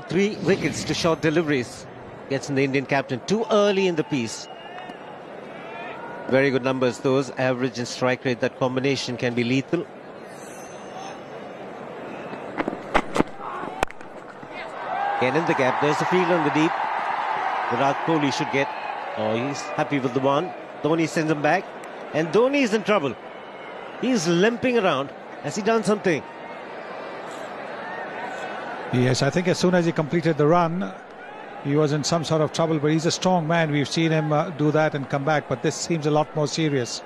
3 wickets to short deliveries. Gets in the Indian captain too early in the piece. Very good numbers those. Average and strike rate, that combination can be lethal. Again in the gap, there's the field on the deep. Virat Kohli should get, he's happy with the one. Dhoni sends him back, and Dhoni is in trouble. He's limping around. Has he done something? Yes, I think as soon as he completed the run, he was in some sort of trouble, but he's a strong man. We've seen him do that and come back, but this seems a lot more serious.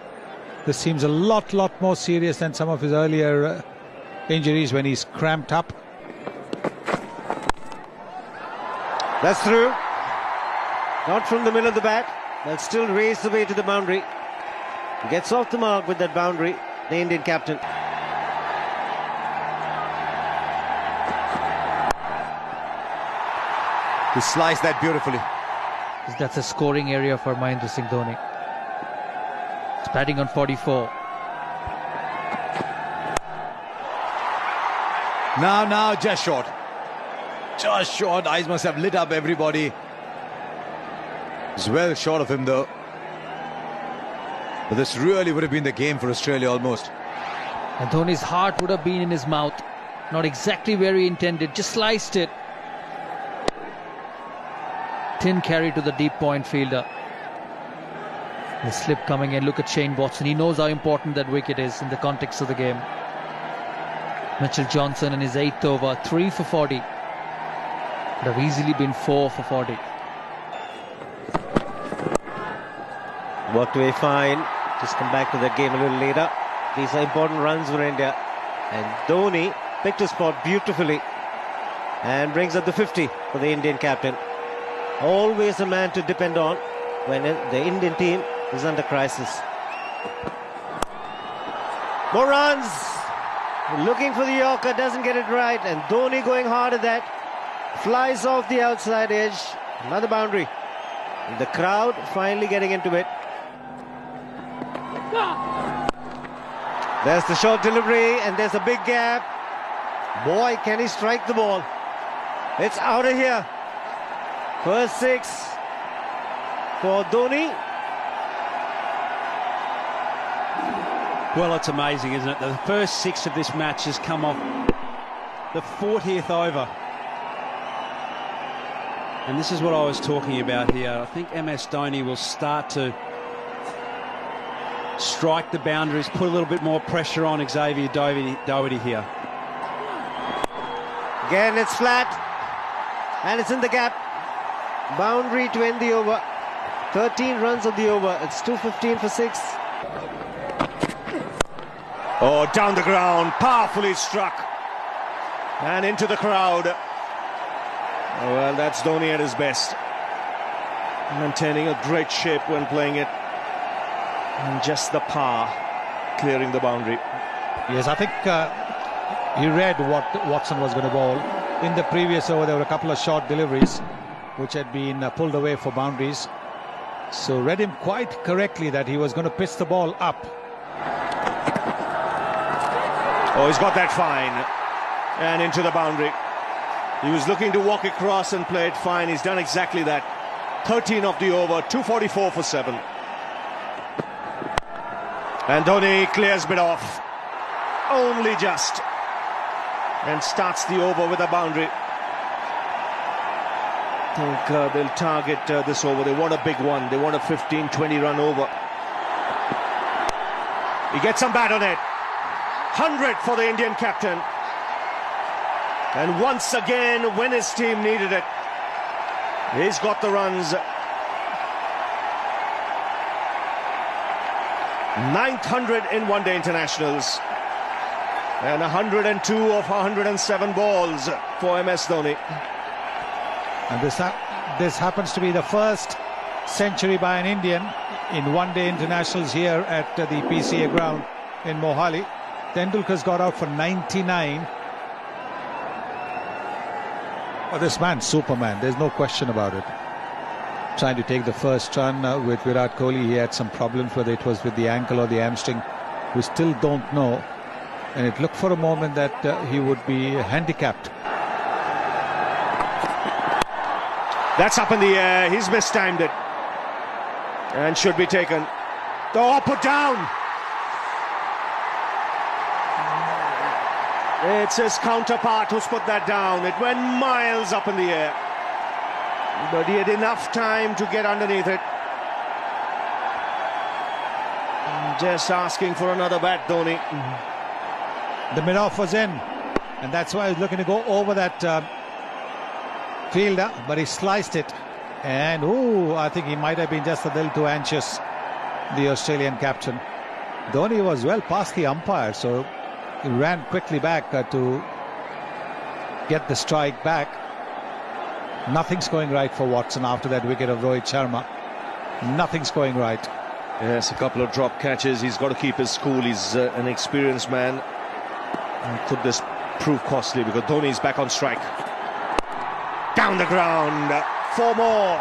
This seems a lot more serious than some of his earlier injuries when he's cramped up. That's through. Not from the middle of the bat. They'll still race the way to the boundary. He gets off the mark with that boundary, the Indian captain. He sliced that beautifully. That's a scoring area for Mahendra Singh Dhoni. He's batting on 44. Now, just short. Just short. Eyes must have lit up everybody. He's well short of him though. But this really would have been the game for Australia almost. And Dhoni's heart would have been in his mouth. Not exactly where he intended, just sliced it. Thin carry to the deep point fielder. The slip coming in. Look at Shane Watson. He knows how important that wicket is in the context of the game. Mitchell Johnson in his 8th over, 3 for 40. Could have easily been 4 for 40. Worked away fine. Just come back to that game a little later. These are important runs for India. And Dhoni picked his spot beautifully and brings up the 50 for the Indian captain. Always a man to depend on when the Indian team is under crisis. More runs. Looking for the Yorker, doesn't get it right. And Dhoni going hard at that. Flies off the outside edge. Another boundary. And the crowd finally getting into it. There's the short delivery, and there's a big gap. Boy, can he strike the ball. It's out of here. First 6 for Dhoni. Well, it's amazing, isn't it? The first 6 of this match has come off the 40th over. And this is what I was talking about here. I think MS Dhoni will start to strike the boundaries, put a little bit more pressure on Xavier Doherty here. Again, it's flat. And it's in the gap. Boundary to end the over. 13 runs of the over. It's 2:15 for 6. Oh, down the ground, powerfully struck. And into the crowd. Oh, well, that's Dhoni at his best. Maintaining a great shape when playing it. And just the power clearing the boundary. Yes, I think he read what Watson was going to bowl. In the previous over, there were a couple of short deliveries which had been pulled away for boundaries. So read him quite correctly that he was going to pitch the ball up. Oh, he's got that fine. And into the boundary. He was looking to walk across and play it fine. He's done exactly that. 13 of the over, 244 for 7. And Dhoni clears bit off. Only just. And starts the over with a boundary. I think they'll target this over. They want a big one. They want a 15-20 run over. He gets some bat on it. 100 for the Indian captain. And once again, when his team needed it, he's got the runs. 9th 100 in one-day internationals. And 102 of 107 balls for MS Dhoni. And this happens to be the first century by an Indian in one-day internationals here at the PCA ground in Mohali. Tendulkar's got out for 99. Oh, this man's Superman, there's no question about it. Trying to take the first run with Virat Kohli. He had some problems, whether it was with the ankle or the hamstring. We still don't know. And it looked for a moment that he would be handicapped. That's up in the air. He's mistimed it. And should be taken. Oh, put down. It's his counterpart who's put that down. It went miles up in the air. But he had enough time to get underneath it. Just asking for another bat, Dhoni. The mid-off was in, and that's why he's looking to go over that fielder, but he sliced it. And, I think he might have been just a little too anxious, the Australian captain. Dhoni was well past the umpire, so he ran quickly back to get the strike back. Nothing's going right for Watson after that wicket of Rohit Sharma. Nothing's going right. Yes, a couple of drop catches. He's got to keep his cool. He's an experienced man. And could this prove costly, because Dhoni's back on strike. Down the ground. 4 more.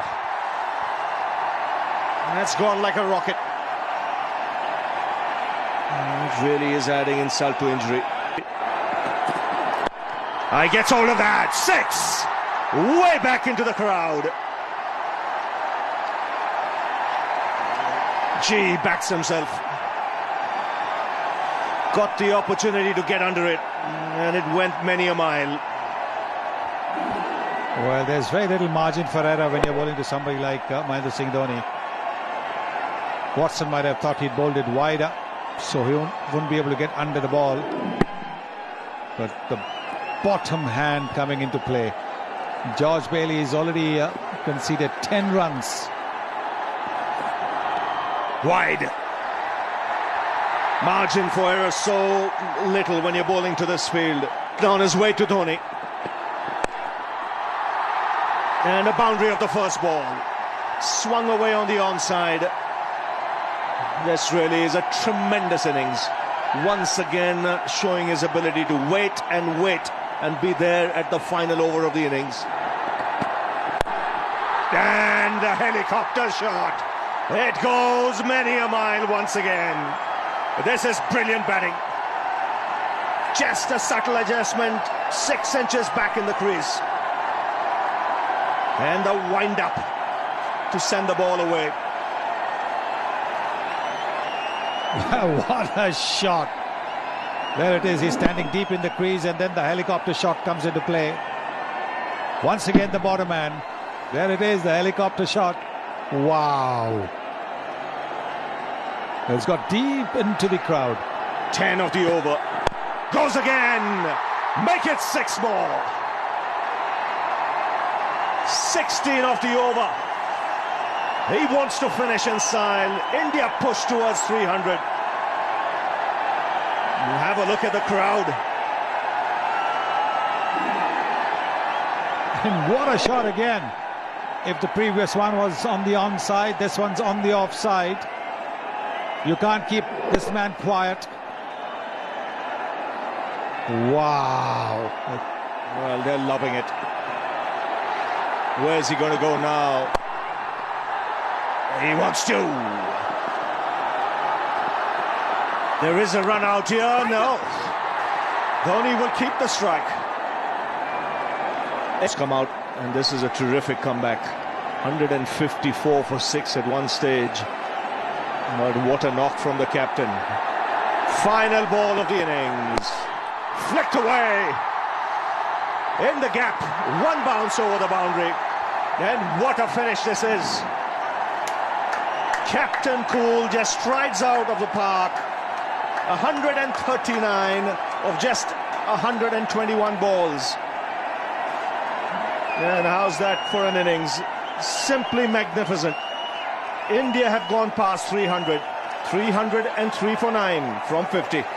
And that's gone like a rocket. It really is adding insult to injury. He gets hold of that. 6. Way back into the crowd. Gee, backs himself. Got the opportunity to get under it, and it went many a mile. Well, there's very little margin for error when you're bowling to somebody like Mahendra Singh Dhoni. Watson might have thought he'd bowled it wider, so he wouldn't be able to get under the ball. But the bottom hand coming into play. George Bailey has already conceded 10 runs. Wide. Margin for error so little when you're bowling to this field. On his way to Dhoni. And a boundary of the first ball. Swung away on the onside. This really is a tremendous innings. Once again showing his ability to wait and be there at the final over of the innings. And the helicopter shot. It goes many a mile once again. This is brilliant batting. Just a subtle adjustment, 6 inches back in the crease. And the wind up to send the ball away. What a shot. There it is. He's standing deep in the crease, and then the helicopter shot comes into play. Once again, the bottom man. There it is, the helicopter shot. Wow. It's got deep into the crowd. 10 of the over. Goes again. Make it 6 more. 16 of the over. He wants to finish in style. India push towards 300. Have a look at the crowd. And what a shot again. If the previous one was on the onside, this one's on the offside. You can't keep this man quiet. Wow. Well, they're loving it. Where's he going to go now? He wants to. There is a run out here. No. Dhoni will keep the strike. It's come out, and this is a terrific comeback. 154 for 6 at one stage. But what a knock from the captain. Final ball of the innings. Flicked away. In the gap. 1 bounce over the boundary. And what a finish this is. Captain Cool just strides out of the park. 139 of just 121 balls. And how's that for an innings? Simply magnificent. India have gone past 300. 303 for 9 from 50.